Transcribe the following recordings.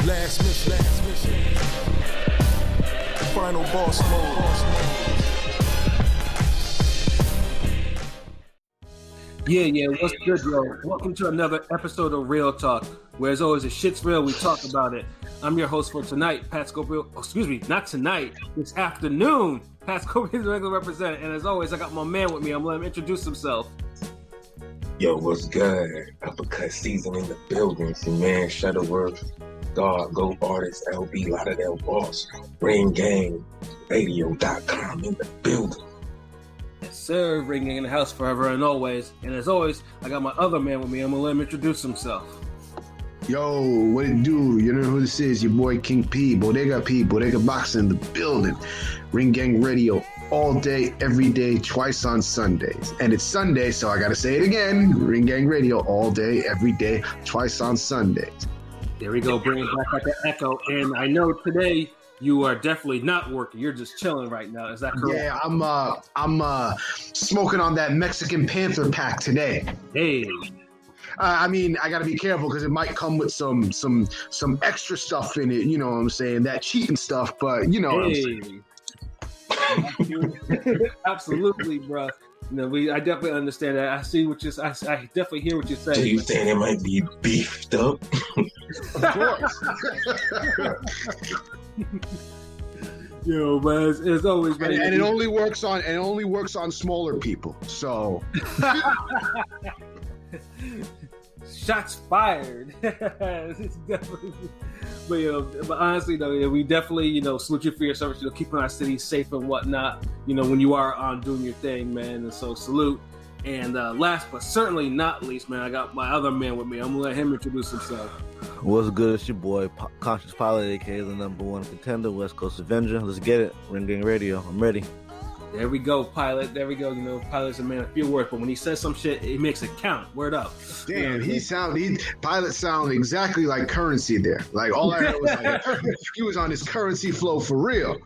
Last mission. Final boss mode. Yeah, what's good, yo? Welcome to another episode of Real Talk, where as always, the shit's real, we talk about it. I'm your host for tonight, Pat Scofield. Oh, excuse me, not tonight, this afternoon. Pat Scofield is the regular representative, and as always, I got my man with me. I'm letting him introduce himself. Yo, what's good? Uppercut season in the building. See, man, Shutterworth, God, Go Artist, LB, Lauderdale Boss, Ring Gang, Radio.com in the building. Yes, sir, ringing in the house forever and always. And as always, I got my other man with me. I'm gonna let him introduce himself. Yo, what it do? You know who this is? Your boy King P, Bodega Boxing in the building. Ring Gang Radio all day, every day, twice on Sundays. And it's Sunday, so I gotta say it again. Ring Gang Radio all day, every day, twice on Sundays. There we go, bringing back like the echo. And I know today you are definitely not working. You're just chilling right now. Is that correct? Yeah, I'm smoking on that Mexican Panther pack today. Hey. I mean, I gotta be careful because it might come with some extra stuff in it. You know what I'm saying? That cheating stuff, but you know what I'm saying. Absolutely, bro. No, I definitely understand that. I see what I definitely hear what you're saying. So you saying it might be beefed up? Of course. Yo, man, it's always man. And it only works on smaller people. So shots fired. It's definitely, but honestly though, we definitely salute you for your service. Keeping our city safe and whatnot. When you are on doing your thing, man. And so salute. And last but certainly not least, man, I got my other man with me. I'm gonna let him introduce himself. What's good? It's your boy, Conscious Pilot, aka the number one contender, West Coast Avenger. Let's get it. Ring Gang Radio. I'm ready. There we go, Pilot. There we go. Pilot's a man of few words, but when he says some shit, it makes it count. Word up. Damn, Pilot sounded exactly like Currency there. Like all I heard was like he was on his Currency flow for real.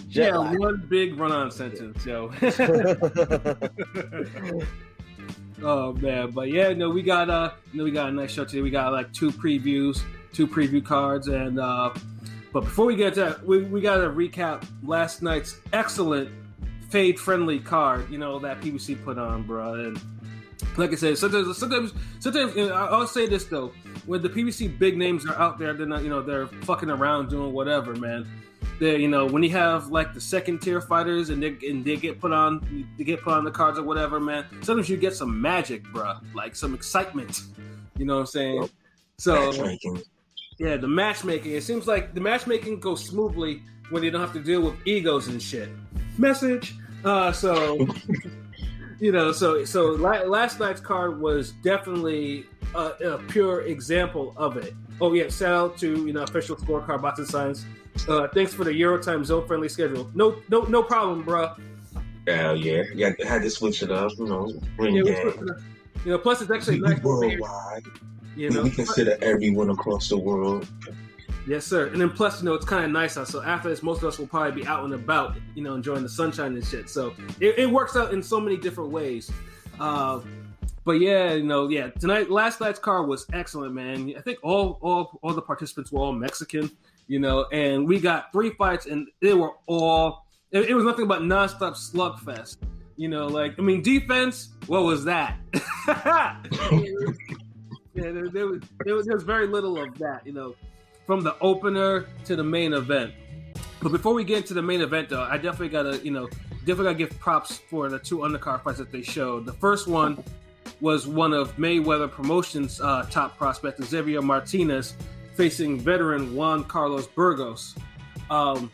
Yeah, one big run-on sentence, yo. Oh man, but yeah, we got a nice show today. We got like two preview cards, and but before we get to that, we got to recap last night's excellent fade-friendly card. That PBC put on, bro. And like I said, sometimes I'll say this though, when the PBC big names are out there, they're not, they're fucking around doing whatever, man. They, when you have like the second tier fighters and they get put on the cards or whatever, man. Sometimes you get some magic, bro, like some excitement. You know what I'm saying? So, matchmaking. Yeah, the matchmaking. It seems like the matchmaking goes smoothly when you don't have to deal with egos and shit. Message. So last night's card was definitely a pure example of it. Oh yeah, shout out to official scorecard bots and signs. Thanks for the Euro time zone friendly schedule. No problem, bro. Hell yeah. Yeah, I had to switch it up, Ring Gang. Plus it's actually nice worldwide. We consider everyone across the world. Yes, sir. And then plus, it's kind of nice out. So after this, most of us will probably be out and about, enjoying the sunshine and shit. So it works out in so many different ways. But yeah, last night's card was excellent, man. I think all the participants were all Mexican, and we got 3 fights, and they were all. It was nothing but nonstop slugfest. Defense. What was that? Yeah, there was very little of that, from the opener to the main event. But before we get into the main event, though, I definitely gotta give props for the 2 undercard fights that they showed. The first one was one of Mayweather Promotions' top prospect, Xavier Martinez, facing veteran Juan Carlos Burgos. I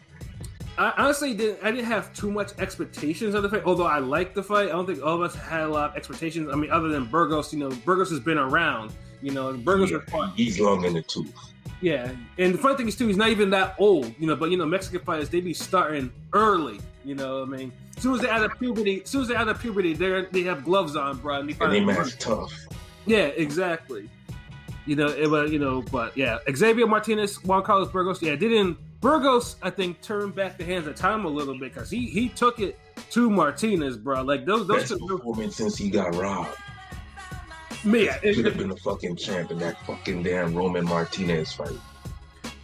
honestly didn't have too much expectations of the fight, although I liked the fight. I don't think all of us had a lot of expectations. I mean, other than Burgos, Burgos has been around. Burgos was fun. He's long in the tooth. Yeah, and the funny thing is too, he's not even that old, but Mexican fighters, they be starting early, as soon as they're out of puberty, they have gloves on, bro, and they match tough. Yeah, exactly. But yeah, Xavier Martinez, Juan Carlos Burgos, Burgos, I think, turned back the hands of time a little bit because he took it to Martinez, bro. Like those best performance since he got robbed. Yeah, Should have been the fucking champ in that fucking damn Roman Martinez fight.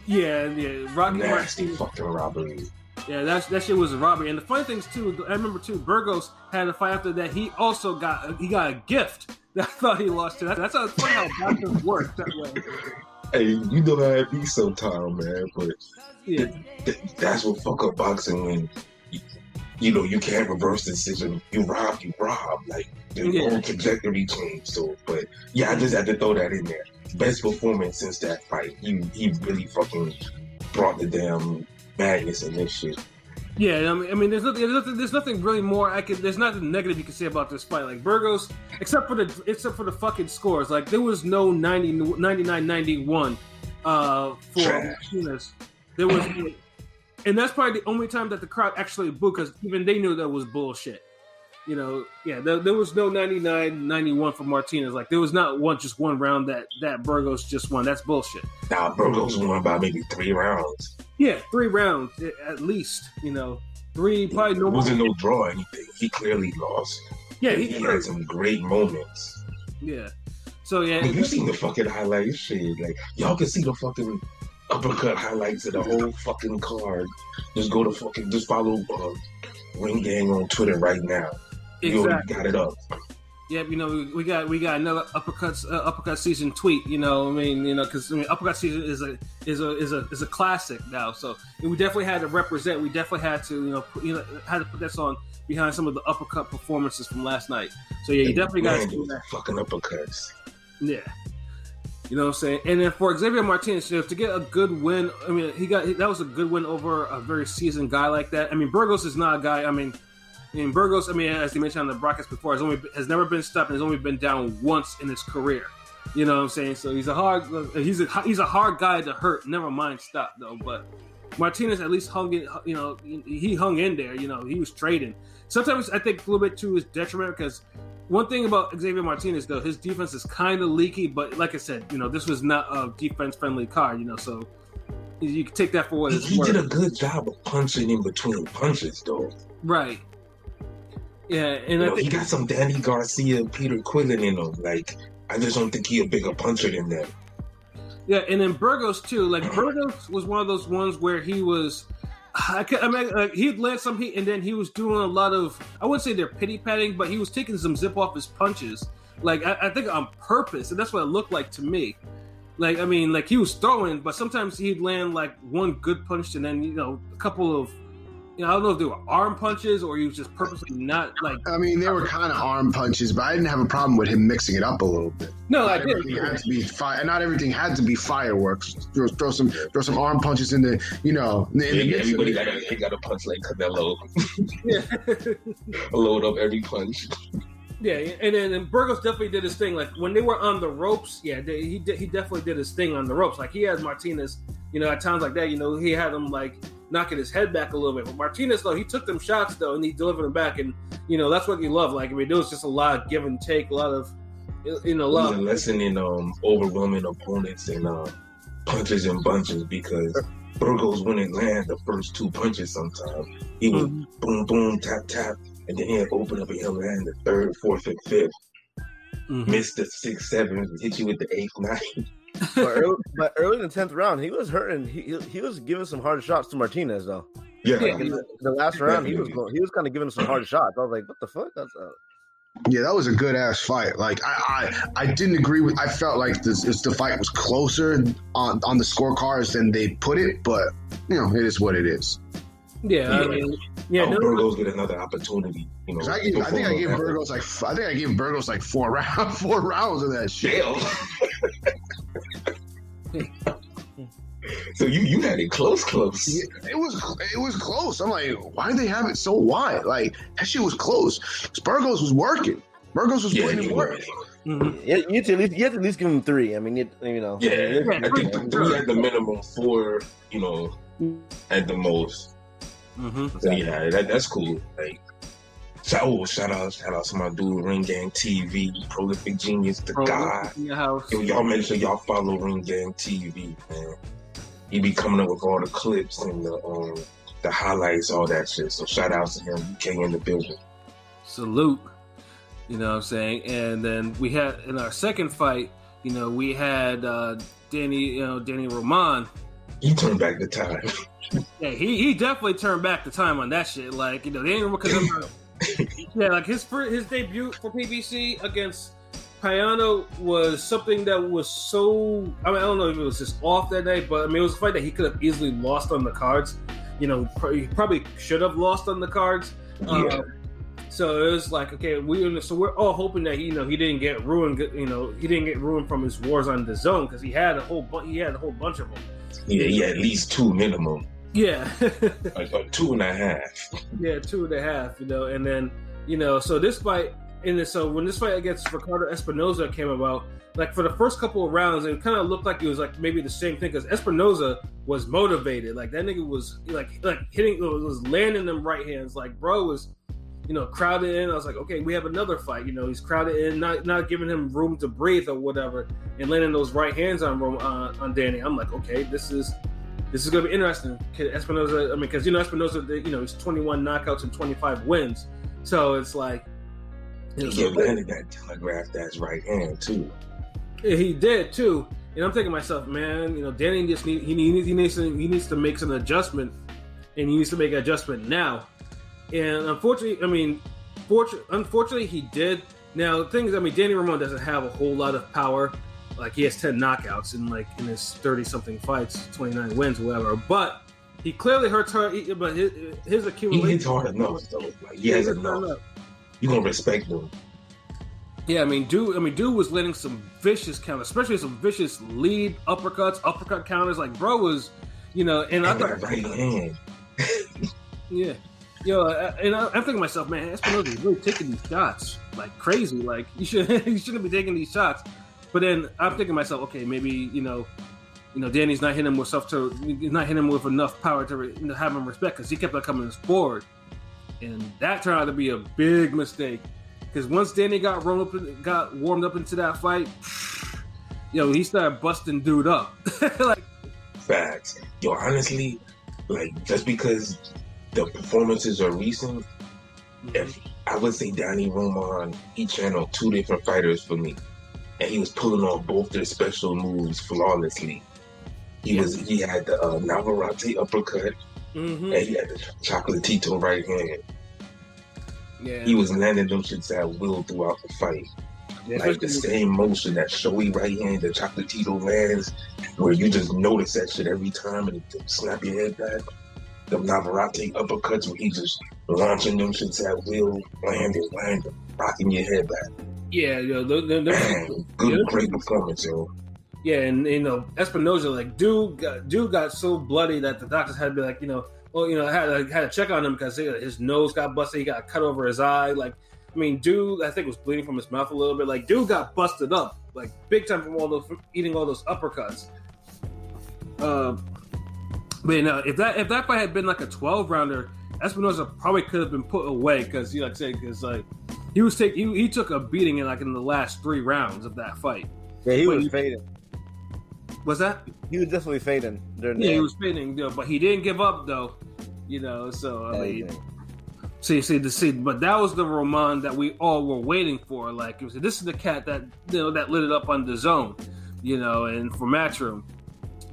yeah. Rocky Nasty Martinez. fucking robbery. Yeah, that shit was a robbery. And the funny thing is too, I remember too, Burgos had a fight after that. He also got a gift that I thought he lost to. That's how funny how boxing works that way. Hey, you know how it be sometimes, man. But Yeah, that's what fuck up boxing when you know you can't reverse the decision. You rob. Like the whole trajectory changed. So, but yeah, I just had to throw that in there. Best performance since that fight. He really fucking brought the damn madness in this shit. yeah. I mean, there's nothing really more. There's nothing negative you can say about this fight. Like Burgos, except for the fucking scores. Like there was no 99-91 for Martinez. There was, and that's probably the only time that the crowd actually booed because even they knew that was bullshit. You know, yeah, there was no 99-91 for Martinez. Like there was not just one round that Burgos just won. That's bullshit. Nah, Burgos won by maybe 3 rounds. Yeah, 3 rounds at least. You know, 3 probably no. It wasn't no draw or anything. He clearly lost. Yeah, he had some great moments. Yeah. So yeah, you seen the fucking highlights, shit. Like y'all can see the fucking uppercut highlights of the whole fucking card. Just follow Ring Gang on Twitter right now. You already got it up. Yep, you know we got another uppercut season tweet. You know, I mean, you know, because uppercut season is a classic now. So we definitely had to represent. We definitely had to had to put this on behind some of the uppercut performances from last night. So yeah, you definitely got to do that. Fucking uppercuts. Yeah. You know what I'm saying? And then for Xavier Martinez, to get a good win, I mean, that was a good win over a very seasoned guy like that. I mean, Burgos is not a guy. I mean, Burgos, as you mentioned on the broadcast before, has never been stopped and has only been down once in his career. You know what I'm saying? So he's a hard guy to hurt. Never mind stop though. But Martinez at least hung in. You know, he hung in there. You know, he was trading. Sometimes I think a little bit to his detriment because one thing about Xavier Martinez though, his defense is kind of leaky. But like I said, you know, this was not a defense-friendly card. You know, so you can take that for what it's worth. He did a good job of punching in between punches though. Right. Yeah, and I think he got some Danny Garcia, Peter Quillen in him. Like, I just don't think he a bigger puncher than that. Yeah, and then Burgos too. Like Burgos was one of those ones where he was, he'd land some heat, and then he was doing a lot of, I wouldn't say they're pity patting, but he was taking some zip off his punches. Like I think on purpose, and that's what it looked like to me. Like I mean, like he was throwing, but sometimes he'd land like one good punch, and then a couple of. I don't know if they were arm punches or he was just purposely not like. I mean, they were kind of arm punches, but I didn't have a problem with him mixing it up a little bit. No, not I didn't. Everything had to be not everything had to be fireworks. Throw some arm punches in the everybody got a punch like Canelo. Yeah. Load up every punch. Yeah, and then Burgos definitely did his thing. Like when they were on the ropes, yeah, he definitely did his thing on the ropes. Like he had Martinez, at times like that, he had him like knocking his head back a little bit. But Martinez, though, he took them shots though, and he delivered them back, and that's what you love. Like I mean, there was just a lot of give and take, a lot of a lot. It was a lesson in overwhelming opponents and punches and bunches because Burgos wouldn't land the first 2 punches. Sometimes he would boom boom tap tap. And then he'll open up and he'll land the 3rd, 4th, and 5th. Miss the 6th, 7th, hit you with the 8th, 9th. but early in the 10th round, he was hurting. He was giving some hard shots to Martinez though. Yeah. In the last round, he was kind of giving some hard shots. I was like, what the fuck? Yeah, that was a good ass fight. Like I didn't agree with. I felt like the fight was closer on the scorecards than they put it, but it is what it is. Yeah, I mean, Burgos get another opportunity. I think I gave Burgos like 4 rounds of that shit. So you had it close. Yeah, it was close. I'm like, why do they have it so wide? Like that shit was close. Burgos was working. Burgos was putting in work. Mm-hmm. Yeah, you have to at least give him 3. I mean, Yeah, I think 3 at the minimum, 4, at the most. Mm-hmm. So yeah, that's cool. Like, shout out to my dude Ring Gang TV, prolific genius, the guy. Yo, y'all make sure y'all follow Ring Gang TV, man. He be coming up with all the clips and the highlights, all that shit. So shout out to him. He came in the building. Salute. You know what I'm saying? And then we had in our second fight, we had Danny Roman. He turned back the time. Yeah, he definitely turned back the time on that shit. Like, Danny Roman, yeah, like his debut for PBC against Payano was something that was so. I don't know if it was just off that day, but it was a fight that he could have easily lost on the cards. He probably should have lost on the cards. Yeah. So it was like, okay, we're all hoping that he didn't get ruined. He didn't get ruined from his wars on the zone because he had a whole bunch of them. Yeah, he had at least 2 minimum. Yeah, like 2.5. Yeah, 2.5. And then so this fight. And so when this fight against Ricardo Espinoza came about, like for the first couple of rounds, it kind of looked like it was like maybe the same thing because Espinoza was motivated. Like that nigga was like hitting, was landing them right hands. Like bro was, crowded in. I was like, okay, we have another fight. He's crowded in, not giving him room to breathe or whatever, and landing those right hands on Danny. I'm like, okay, this is gonna be interesting. Espinoza, because Espinoza, he's 21 knockouts and 25 wins, so it's like. He landed that telegraphed ass right hand too. Yeah, he did too. And I'm thinking to myself, man, Danny just needs to make some adjustment, and he needs to make an adjustment now. And unfortunately, he did. Now, the thing is, Danny Ramon doesn't have a whole lot of power. Like he has 10 knockouts in his 30-something fights, 29 wins, whatever. But he clearly hurts her. But his accumulation. He hits hard enough, though. Like, he has enough. You gonna respect him? Yeah, dude was landing some vicious counters, especially some vicious lead uppercut counters. Like, bro was, and I thought right hand. Yeah, and I'm thinking to myself, man, Espinoza is really taking these shots like crazy. Like, you shouldn't be taking these shots. But then I'm thinking to myself, okay, maybe Danny's not hitting him with enough power to have him respect because he kept on coming forward. And that turned out to be a big mistake because once Danny got warmed up into that fight, he started busting dude up. Like facts. Honestly, like just because the performances are recent, if I would say Danny Roman, he channeled 2 different fighters for me, and he was pulling off both their special moves flawlessly. He had the Navarrete uppercut. Mm-hmm. And he had the Chocolatito right hand. Yeah, he was landing them shits at will throughout the fight. Yeah, like the same motion, that showy right hand, the Chocolatito lands, where you just notice that shit every time and it snap your head back. The Navarrete uppercuts where he just launching them shits at will, landing, rocking your head back. Yeah, great performance, yo. Yeah, and Espinoza, like dude got so bloody that the doctors had to be like, had to check on him because his nose got busted. He got cut over his eye. Like, dude, I think was bleeding from his mouth a little bit. Like, dude got busted up like big time from eating all those uppercuts. But if that fight had been like a 12-rounder, Espinoza probably could have been put away because he took a beating in the last 3 rounds of that fight. Yeah, he was fading. Was that? He was definitely fading. He was fading, but he didn't give up, though. So but that was the Roman that we all were waiting for. Like, this is the cat that that lit it up on the zone, and for Matchroom.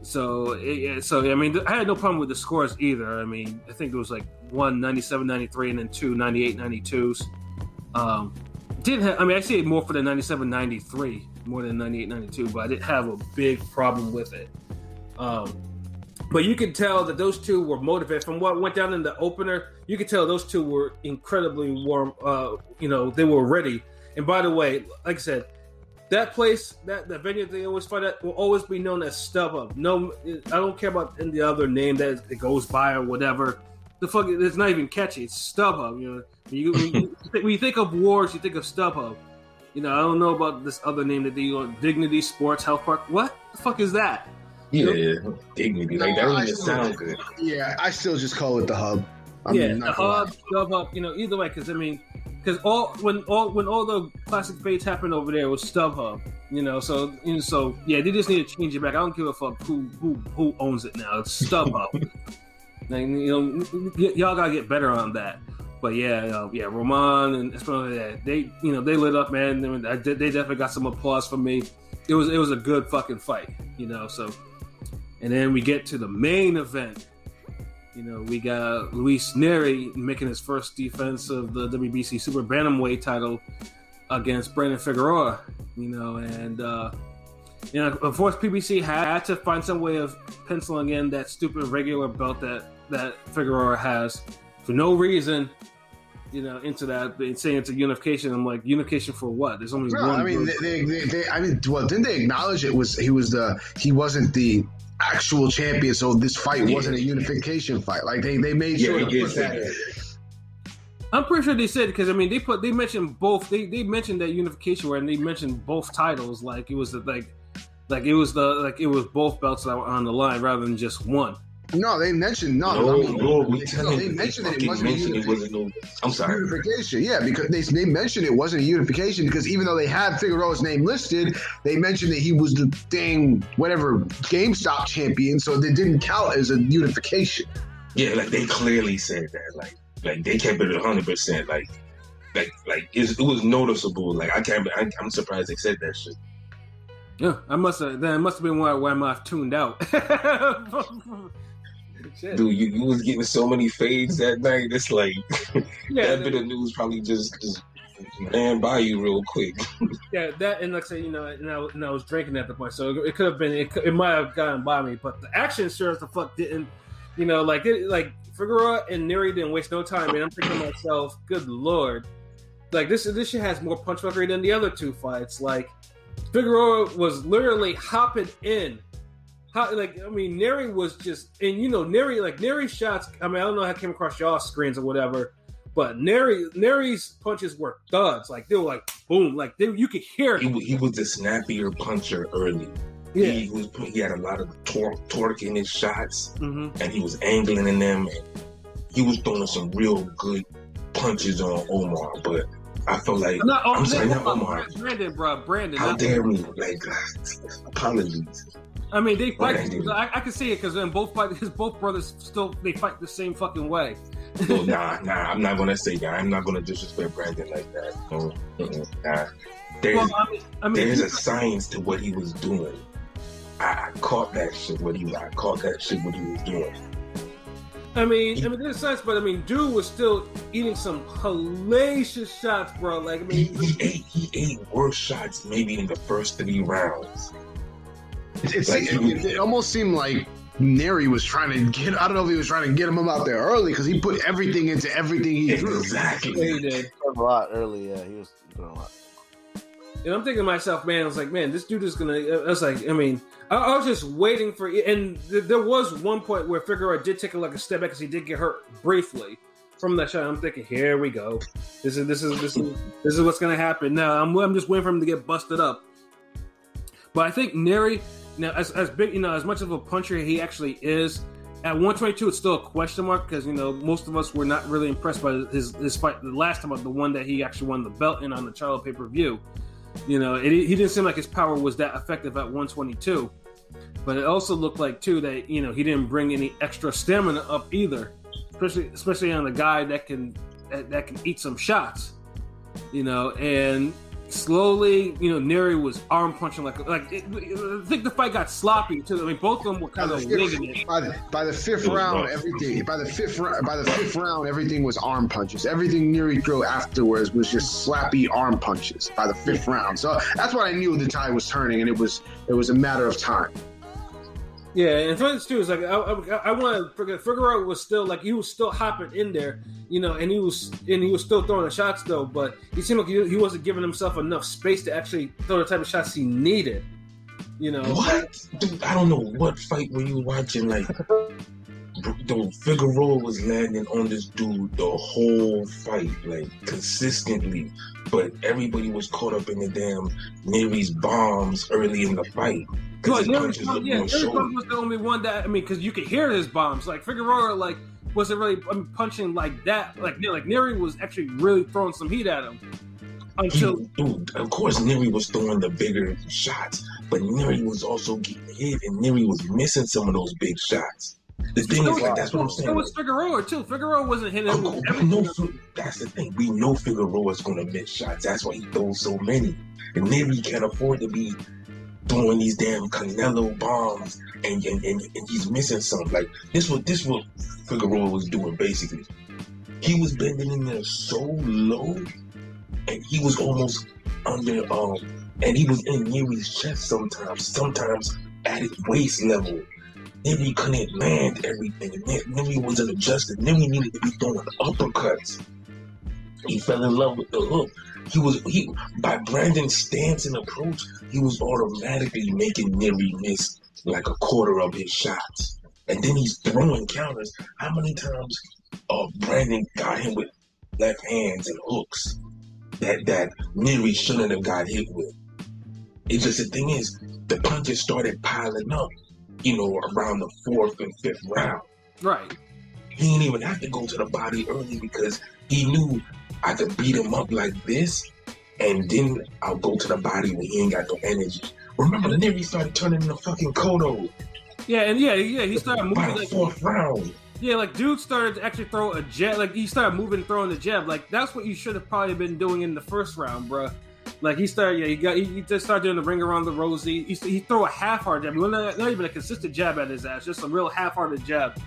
So I had no problem with the scores either. I think it was like 1 97-93 and then 2 98-92s. I see it more for the 97-93 more than 98-92, but I didn't have a big problem with it. But you could tell that those two were motivated. From what went down in the opener, you could tell those two were incredibly warm. They were ready. And by the way, like I said, that place, that venue they always fight at, will always be known as StubHub. No, I don't care about any other name that it goes by or whatever. The fuck, it's not even catchy. It's StubHub. When you think of wars, you think of StubHub. I don't know about this other name that they use, Dignity Sports Health Park. What the fuck is that? Yeah, Dignity. Like, that don't even sound good. Yeah, I still just call it the Hub. The Hub, StubHub. Either way, because when all the classic fades happened over there, it was StubHub. So yeah, they just need to change it back. I don't give a fuck who owns it now. It's StubHub. Y'all gotta get better on that. But Roman and especially that they lit up, man. They definitely got some applause from me. It was a good fucking fight, So, and then we get to the main event. We got Luis Nery making his first defense of the WBC Super Bantamweight title against Brandon Figueroa. Of course, PBC had to find some way of penciling in that stupid regular belt that Figueroa has for no reason. Into that, saying it's a unification. I'm like, unification for what? There's only one. I mean, didn't they acknowledge he wasn't the actual champion, so this fight wasn't a unification fight. Like they made sure to put that. I'm pretty sure they said because they mentioned both. They mentioned that unification where they mentioned both titles like it was it was both belts that were on the line rather than just one. No, they mentioned they mentioned that it wasn't unification. Yeah, because they mentioned it wasn't a unification because even though they had Figueroa's name listed, they mentioned that he was the GameStop champion, so they didn't count as a unification. Yeah, like they clearly said that. Like they kept it 100%. Like it was noticeable. Like I'm surprised they said that shit. Yeah, it must have been where I might have tuned out. Shit. Dude, you was getting so many fades that night. It's like that bit of news probably just ran by you real quick. Yeah, that and like I say, and I was drinking at the point, so it could have been it might have gotten by me, but the action sure as the fuck didn't. Like Figueroa and Nery didn't waste no time, and I'm thinking to myself, good lord, like this shit has more punch fuckery than the other two fights. Like Figueroa was literally hopping in. Nery was just, and Nery's shots. I don't know how it came across y'all screens or whatever, but Nery's punches were thuds. Like they were like boom, like you could hear it. He was the snappier puncher early. Yeah, he had a lot of torque in his shots, mm-hmm. and he was angling in them. And he was throwing some real good punches on Omar, but I felt like not Omar. Brandon. How dare me? Like apologies. They fight. I can see it because then both brothers they fight the same fucking way. Oh, nah. I'm not gonna say that. I'm not gonna disrespect Brandon like that. Nah. There's a science to what he was doing. I caught that shit. What he was doing. There's a sense, but dude was still eating some hellacious shots, bro. Like he ate worse shots maybe in the first 3 rounds. It almost seemed like Nery was trying to get. I don't know if he was trying to get him out there early because he put everything into everything he threw. Exactly. He did a lot early. Yeah, he was doing a lot. And I'm thinking to myself, man, I was like, man, this dude is gonna. I was like, I was just waiting for. And there was one point where Figueroa did take a step back because he did get hurt briefly from that shot. I'm thinking, here we go. This is what's gonna happen. Now I'm just waiting for him to get busted up. But I think Nery. Now, as big, as much of a puncher he actually is, at 122 it's still a question mark because most of us were not really impressed by his fight the last time, the one that he actually won the belt in on the Charlo pay-per-view. He didn't seem like his power was that effective at 122, but it also looked like too that he didn't bring any extra stamina up either, especially on a guy that can eat some shots, and. Slowly, Nery was arm punching I think the fight got sloppy too. Both of them were kind of winging it. By the fifth round, everything was arm punches. Everything Nery threw afterwards was just slappy arm punches by the 5th round. So that's what I knew the tide was turning, and it was a matter of time. Yeah, and for this too is I want to Figueroa was still he was still hopping in there, and he was still throwing the shots though, but he seemed like he wasn't giving himself enough space to actually throw the type of shots he needed. What? Dude, I don't know what fight were you watching. The Figueroa was landing on this dude the whole fight, consistently, but everybody was caught up in the damn Nery's bombs early in the fight. Nery was the only one that because you could hear his bombs. Like Figueroa, wasn't really punching like that. Nery was actually really throwing some heat at him. Dude, of course Nery was throwing the bigger shots, but Nery was also getting hit, and Nery was missing some of those big shots. The thing is, like, that's what I'm saying. It was Figueroa too. Figueroa wasn't hitting him with everything. That's the thing. We know Figueroa's going to miss shots. That's why he throws so many. And Nery can't afford to be throwing these damn Canelo bombs, and he's missing something. Like this what Figueroa was doing basically. He was bending in there so low, and he was almost under and he was in Nery's chest sometimes at his waist level. Nery couldn't land everything. Nery wasn't adjusted. Nery needed to be throwing uppercuts. He fell in love with the hook. He by Brandon's stance and approach, he was automatically making Nery miss like a quarter of his shots. And then he's throwing counters. How many times Brandon got him with left hands and hooks that Nery shouldn't have got hit with? It's just the thing is, the punches started piling up, around the 4th and 5th round. Right. He didn't even have to go to the body early because he knew I could beat him up like this, and then I'll go to the body when he ain't got no energy. Remember, Nery started turning into fucking Kodo. Yeah, he started moving by the 4th round. Yeah, like dude started to actually throw a jab. Like he started moving, throwing the jab. Like that's what you should have probably been doing in the 1st round, bro. Like he started, he just started doing the ring around the rosy. He threw a half-hard jab. Not even a consistent jab at his ass, just a real half-hearted jab,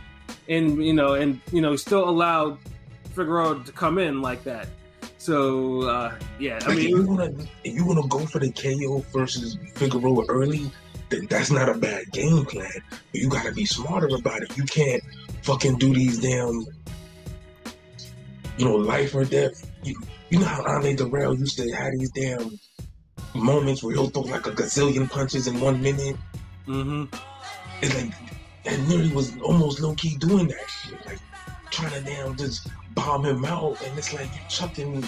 and he still allowed Figueroa to come in like that. So if you wanna go for the KO versus Figueroa early, that's not a bad game plan. But you gotta be smarter about it. You can't fucking do these damn, life or death. You know how Andre Darrell used to have these damn moments where he'll throw like a gazillion punches in 1 minute? Mm-hmm. It's like, and Nery was almost low-key doing that shit. Like, trying to damn just bomb him out, and it's like you chucking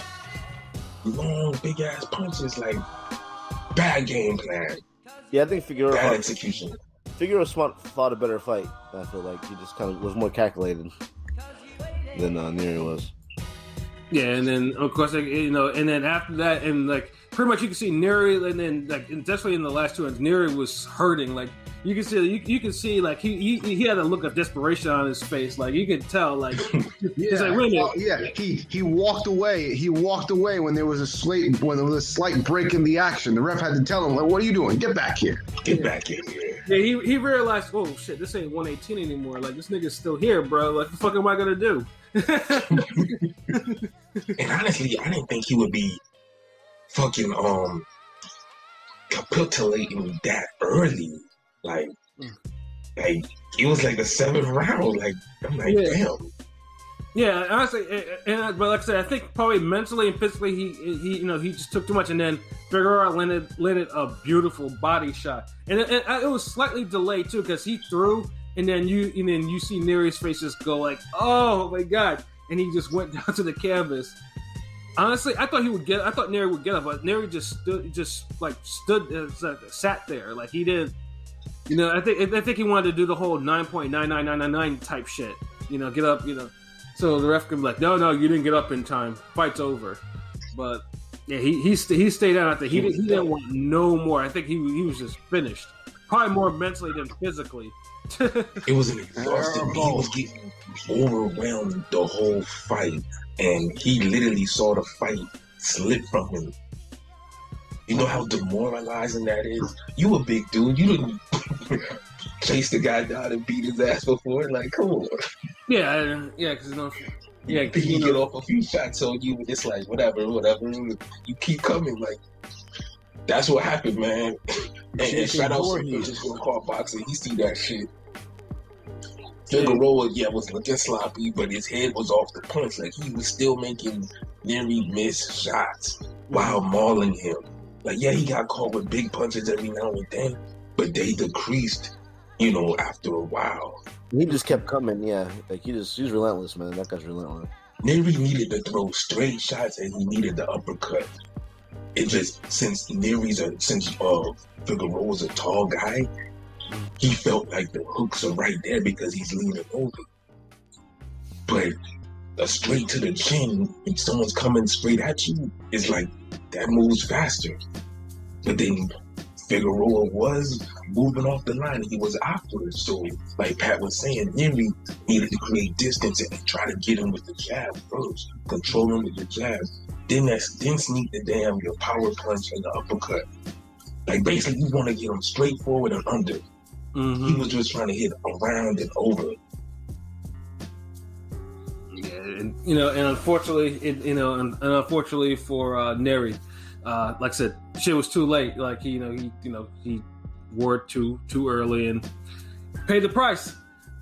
long, big-ass punches. Like, bad game plan. Yeah, I think Figueroa... Bad execution. Figueroa fought a better fight. I feel like he just kind of was more calculated than Nery was. Yeah, and then of course, and then after that, and like pretty much you can see Nery, and then like especially in the last 2 rounds, Nery was hurting. Like you can see like he had a look of desperation on his face. Like you could tell, like he's like, wait a minute. He walked away. He walked away when there was a slight break in the action. The ref had to tell him, like, "What are you doing? Get back here! Get back in here!" Yeah, he realized, oh shit, this ain't 118 anymore. Like this nigga's still here, bro. Like, what the fuck am I gonna do? And honestly, I didn't think he would be fucking capitulating that early. Like it was like the 7th round. Like I'm like, damn. Yeah, honestly, but like I said, I think probably mentally and physically, he just took too much, and then Figueroa landed a beautiful body shot, and it was slightly delayed too because he threw, and then you see Nery's face just go like, oh my god, and he just went down to the canvas. Honestly, I thought Nery would get up, but Nery sat there like he did. I think he wanted to do the whole 9.99999 type shit. Get up. So the ref can be like, no, you didn't get up in time. Fight's over. But yeah, he stayed down after. He didn't want no more. I think he was just finished. Probably more mentally than physically. It was an exhausting. He was getting overwhelmed the whole fight, and he literally saw the fight slip from him. You know how demoralizing that is? You a big dude. You didn't chase the guy down and beat his ass before. Like, come on. Yeah, because you get off a few shots on you, and it's like whatever. You keep coming. Like that's what happened, man. And shout out to him just for call boxing. He see that shit. Figueroa, was looking sloppy, but his head was off the punch. Like he was still making Nery miss shots while mauling him. Like, he got caught with big punches every now and then, but they decreased, after a while. He just kept coming, yeah. Like he's relentless, man. That guy's relentless. Nery needed to throw straight shots, and he needed the uppercut. It just since Figueroa's a tall guy, he felt like the hooks are right there because he's leaning over. But a straight to the chin, if someone's coming straight at you, is like that moves faster. But then Figueroa was moving off the line. He was after it. So, like Pat was saying, Nery needed to create distance and try to get him with the jab first. Control him with the jab. Then sneak the damn your power punch and the uppercut. Like, basically, you want to get him straight forward and under. Mm-hmm. He was just trying to hit around and over. Yeah, and unfortunately, unfortunately for Nery, like I said, shit was too late. Like he wore it too early and paid the price.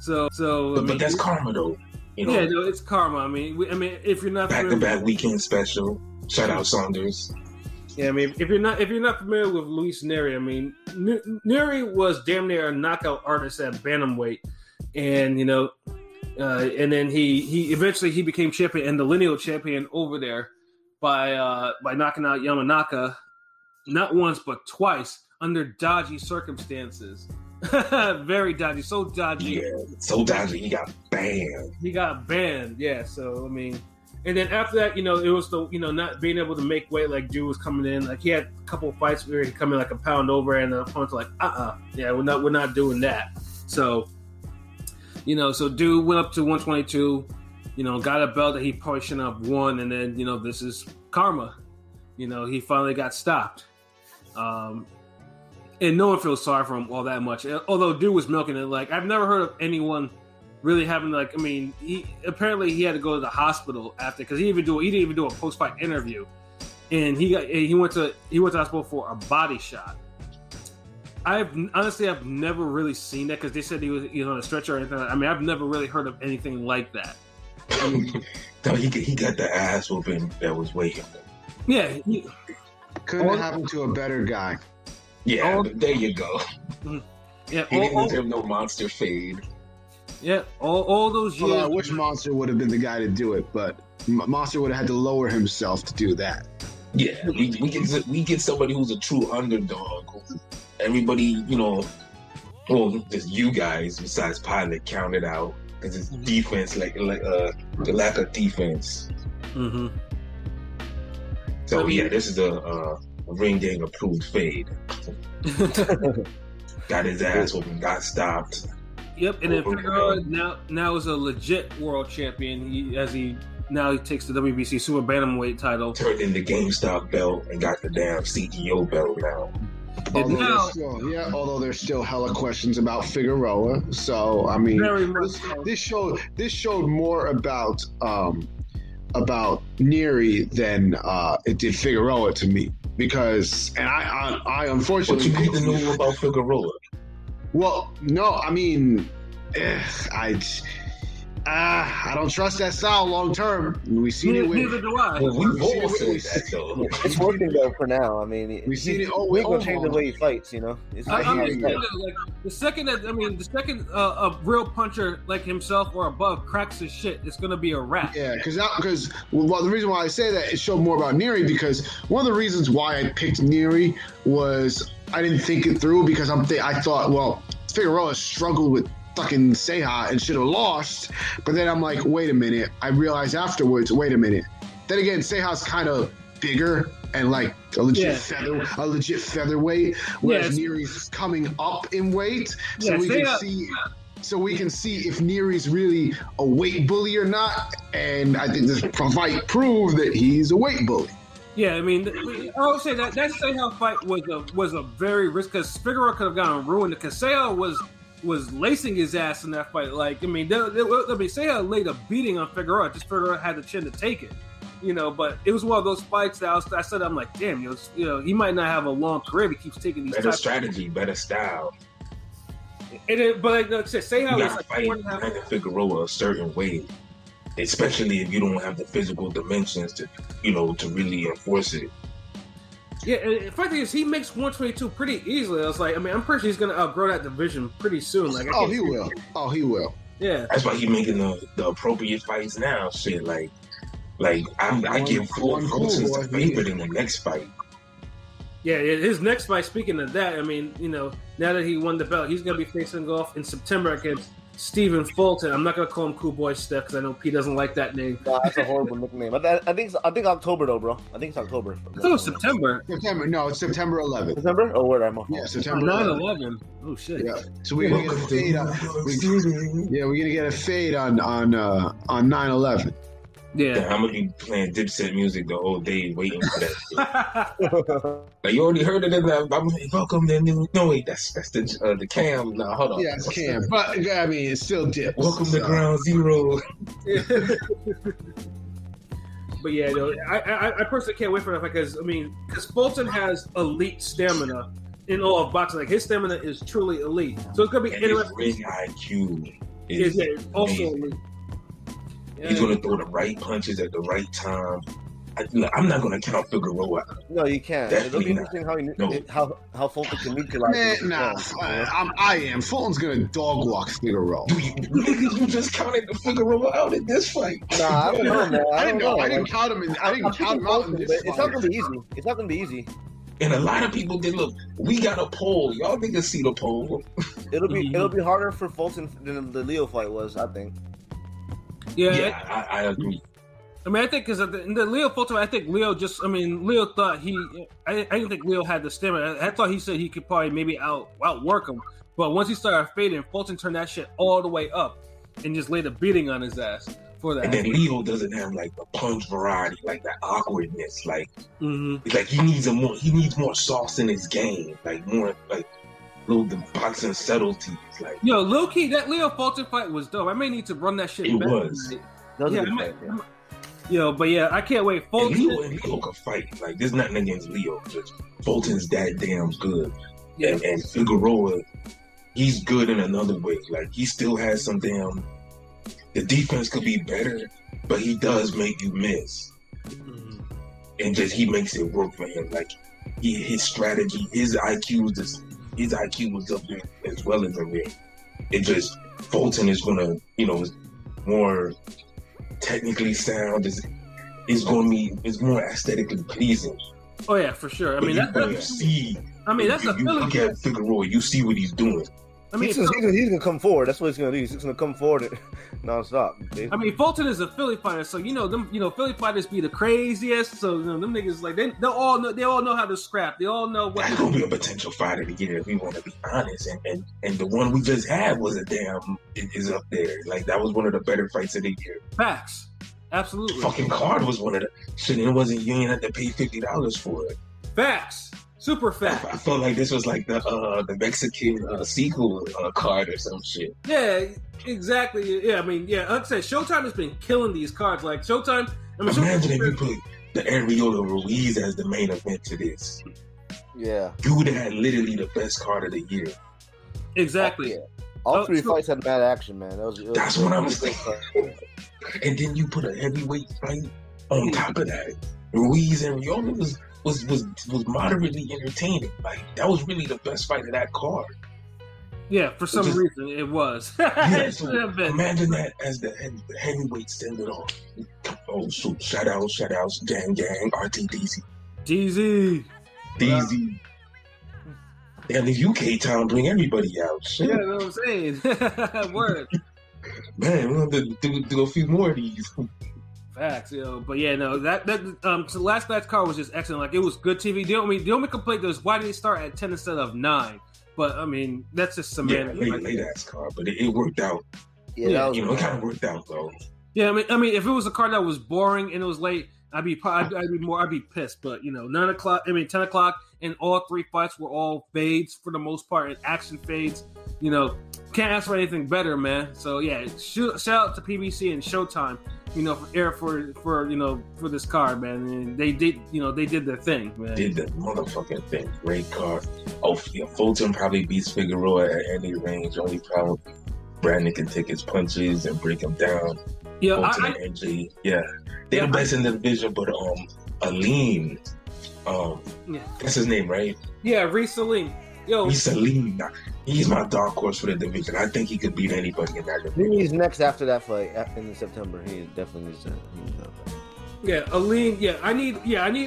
But that's karma, though. Yeah, no, it's karma. I mean, if you're not back-to-back weekend special, shout out Saunders. Yeah, I mean, if you're not familiar with Luis Nery, I mean, Nery was damn near a knockout artist at bantamweight, and and then he eventually became champion and the lineal champion over there by knocking out Yamanaka not once but twice under dodgy circumstances. Very dodgy, so dodgy. Yeah, so dodgy. He got banned. Yeah, so I mean. And then after that, it was the not being able to make weight. Like Dude was coming in, like he had a couple of fights where he come in like a pound over, and the opponents were like, yeah, we're not doing that. So, so Dude went up to 122, got a belt that he probably shouldn't have won, and then this is karma. He finally got stopped, and no one feels sorry for him all that much. Although Dude was milking it, like I've never heard of anyone really having he apparently had to go to the hospital after because he didn't even do a post-fight interview, and he went to the hospital for a body shot. I've never really seen that because they said he was on a stretcher or anything. I mean, I've never really heard of anything like that. No, he got the ass whooping that was waiting. Yeah, couldn't have happened to a better guy. Yeah, there you go. Yeah, he didn't deserve no monster fade. Yeah, all those years. Well, I wish Monster would have been the guy to do it, but Monster would have had to lower himself to do that. Yeah, we get somebody who's a true underdog. Everybody, just you guys besides Pilot counted out because it's defense, like the lack of defense. Mm-hmm. So this is a ring gang approved fade. Got his ass whooping, got stopped. Yep, and then Figueroa now is a legit world champion. He takes the WBC Super Bantamweight title. Turned in the GameStop belt and got the damn CEO belt now. Although there's still hella questions about Figueroa. So I mean, this showed more about Nery than it did Figueroa to me because I unfortunately. What you need to know about Figueroa? Well, no, I mean, I don't trust that style long term. We've seen it with. Neither do I. Well, we've all said that though. It's working though for now. I mean, we've seen it. We're gonna change the way he fights. It's the second a real puncher like himself or above cracks his shit, it's gonna be a wrap. Yeah, because the reason why I say that it showed more about Nery because one of the reasons why I picked Nery was I didn't think it through because I thought, well, Figueroa struggled with fucking Ceja and should have lost. But then I'm like, wait a minute. I realized afterwards, wait a minute. Then again, Ceja's kind of bigger and like a legit featherweight, whereas Nery's coming up in weight. So we can see if Nery's really a weight bully or not. And I think this fight proved that he's a weight bully. Yeah, I mean, I would say that Ceja fight was a very risk because Figueroa could have gotten ruined because Ceja was lacing his ass in that fight. Like, I mean, Ceja laid a beating on Figueroa. Just Figueroa had the chin to take it, But it was one of those fights that I said, I'm like, damn, he might not have a long career. If he keeps taking these. Better strategy, better style. But like I said, Ceja was like fight Figueroa a certain way. Especially if you don't have the physical dimensions to really enforce it. Yeah, and the fact is, he makes 122 pretty easily. I was like, I'm pretty sure he's going to outgrow that division pretty soon. Like, he will. Yeah, that's why he's making the appropriate fights now. Shit, like I give full focus to favorite in the next fight. Yeah, his next fight. Speaking of that, I mean, now that he won the belt, he's going to be facing off in September against Stephen Fulton. I'm not gonna call him Cool Boy Steph because I know P doesn't like that name. Nah, that's a horrible nickname. I think October though, bro. I think it's October. I thought it was September. No, it's September 11th. September? Oh, where am I? Yeah, September 9/11. Oh shit. Yeah. So we're gonna get a fade on. We're gonna get a fade on 9/11. Yeah. I'm gonna be playing Dipset music the whole day waiting for that shit. Like, you already heard it in the, I'm like, welcome to new. No, wait, that's the Cam. No, hold on. Yeah, it's Cam. But I mean, it's still Dip. Welcome to Ground Zero. But yeah, no, I personally can't wait for that because Fulton has elite stamina in all of boxing. Like his stamina is truly elite. So it's gonna be And his interesting. ring IQ is Also amazing. elite. He's gonna throw the right punches at the right time. I'm not gonna count Figueroa out. No, you can't. Definitely It'll be interesting how Fulton can neutralize. Man, nah, I am. Fulton's gonna dog walk Figueroa. You just counted the Figueroa out in this fight. Nah, I don't know, man. I didn't know. I didn't count him. I didn't count him out in this It's fight. not gonna be easy. It's not gonna be easy. And a lot of people did. Look, we got a poll. Y'all niggas see the poll. It'll be harder for Fulton than the Leo fight was, I think. Yeah, I agree. I think because in the Leo Fulton, I think Leo Leo thought I didn't think Leo had the stamina. I thought he said he could probably maybe outwork him. But once he started fading, Fulton turned that shit all the way up and just laid a beating on his ass for that. And then Leo doesn't have like the punch variety, like that awkwardness. Like, Mm-hmm. like he needs more sauce in his game. Like more like little the boxing subtleties. Like, Yo, low key, that Leo Fulton fight was dope. I may need to run that shit It back. was. That was a Yeah, good fight, yeah. Yo, but yeah, I can't wait. and Fulton, Leo can fight. Like, there's nothing against Leo. Just Fulton's that damn good. yeah, And Figueroa, he's good in another way. Like, he still has some damn. The defense could be better, but he does make you miss. Mhm. And just he makes it work for him. Like, his strategy, his IQ was up there as well as the ring. It just Fulton is gonna, is more technically sound. It's more aesthetically pleasing. Oh yeah, for sure. But that's a Philly look at Figueroa. You see what he's doing. He's gonna come forward. That's what he's gonna do. He's gonna come forward nonstop. Fulton is a Philly fighter, so Philly fighters be the craziest. So them niggas like they all know how to scrap. They all know what. That's gonna be a potential fight of the year if we want to be honest. And the one we just had was is up there. Like, that was one of the better fights of the year. Facts, absolutely. Fucking card was one of the shit. And it wasn't, you ain't had to pay $50 for it. Facts, super facts. I felt like this was like the Mexican sequel card or some shit. Yeah, exactly. Yeah, like I said, Showtime has been killing these cards. Like Showtime. Imagine if you put the Ariola Ruiz as the main event to this. Yeah. You would have had literally the best card of the year. Exactly. Yeah. All three fights had bad action, man. That's what I'm saying. And then you put a heavyweight fight on top of that. Ruiz and Ariola was moderately entertaining. Like, that was really the best fight of that card. Yeah, for some reason it was. Yeah, It so should have been. imagine that as the heavyweight standard off. Oh, so shout outs, gang, RTDC, DZ. DZ. Damn, the UK town bring everybody out. Shit. Yeah, that's what I'm saying. Word. Man, we'll have to do a few more of these. Facts, but yeah, no, so last night's card was just excellent. Like, it was good TV. The only complaint was why did it start at 10 instead of 9? But that's just semantic. Yeah, late ass card, but it worked out. Yeah, it kind of worked out though. Yeah, if it was a card that was boring and it was late, I'd be pissed. But 10 o'clock, and all three fights were all fades for the most part, and action fades. Can't ask for anything better, man. So yeah, shout out to PBC and Showtime, for this card, man. And they did their thing, man. Did the motherfucking thing. Great card. Oh yeah, Fulton probably beats Figueroa at any range. Only problem, Brandon can take his punches and break him down. Yeah, Fulton and NG. Yeah, they're the best in the division. But Aline, that's his name, right? Yeah, Reese Salim. Reese Salim. He's my dark horse for the division. I think he could beat anybody in that division. He's next after that fight in September. He definitely needs to. Yeah, Aline. Yeah, I need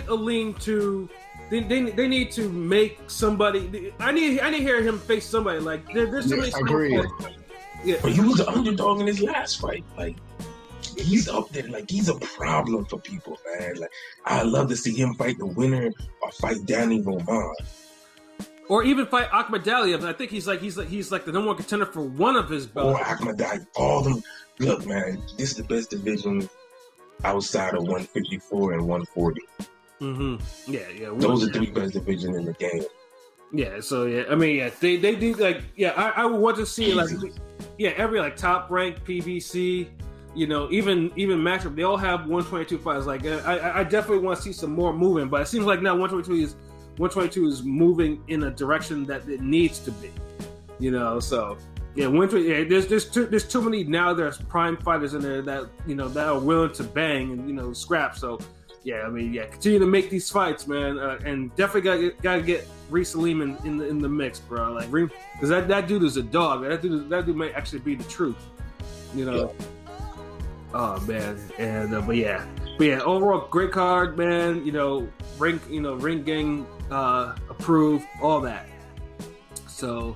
Aline to. They need to make somebody. I need to hear him face somebody. Like there's so many. Agreed. Yeah. But he was the underdog in his last fight. Like, he's up there. Like, he's a problem for people, man. Like, I love to see him fight the winner or fight Danny Roman. Or even fight Akhmadaliev. I think he's like the number one contender for one of his belts. Or Akhmadaliev. All them. Look, man, this is the best division outside of 154 and 140. Mm-hmm. Yeah. Those are three best divisions in the game. Yeah, so yeah, I mean, yeah, they do like, yeah, I would want to see like, yeah, every like top ranked PBC, you know, even matchup, they all have 122 fighters. Like, I definitely want to see some more movement, but it seems like now 122 is moving in a direction that it needs to be, you know. So yeah, there's too many now. There's prime fighters in there that, you know, that are willing to bang and, you know, scrap. So yeah, I mean, yeah, continue to make these fights, man, and definitely gotta get Reece Salim in the mix, bro. Like, because that dude is a dog. That dude may actually be the truth, you know. Yeah. Oh man, and but yeah, overall great card, man. You know, ring gang approved, all that. So